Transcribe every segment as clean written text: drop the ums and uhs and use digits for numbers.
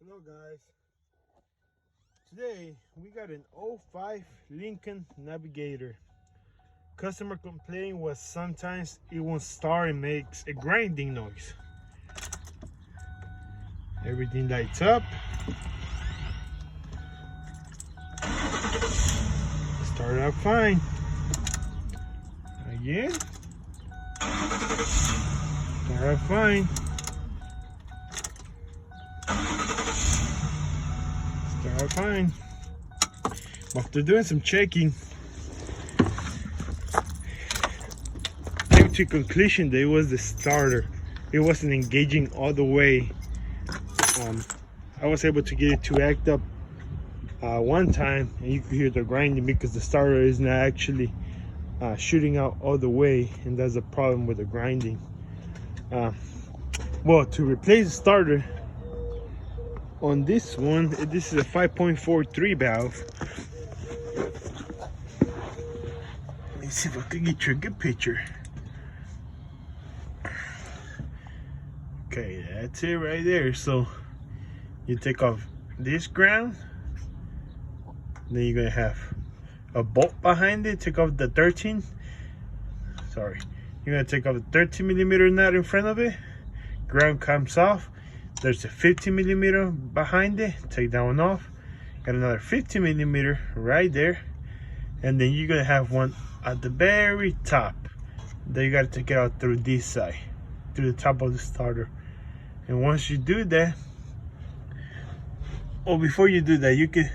Hello guys, today we got an '05 Lincoln Navigator. Customer complaint was sometimes it won't start and makes a grinding noise. Everything lights up. Started out fine. Again. Started out fine. Started fine. After doing some checking, came to conclusion that it was the starter. It wasn't engaging all the way. I was able to get it to act up one time, and you could hear the grinding because the starter is not actually shooting out all the way, and that's a problem with the grinding. Well, to replace the starter on this one, this is a 5.43 valve. Let's see if I can get you a good picture. Okay, that's it right there. So you take off this ground, then you're gonna have a bolt behind it. Take off the 13. Sorry, you're gonna take off the 13mm nut in front of it. Ground comes off. There's a 50mm behind it. Take that one off. Got another 50mm right there, and then you're gonna have one at the very top. Then you gotta take it out through this side, through the top of the starter. And once you do that, or before you do that, you can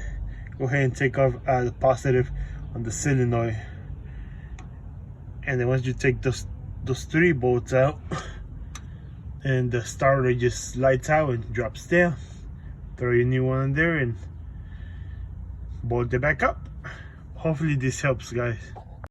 go ahead and take off the positive on the solenoid. And then once you take those 3 bolts out, and the starter just lights out and drops down, throw your new one in there and bolt it back up. Hopefully this helps, guys.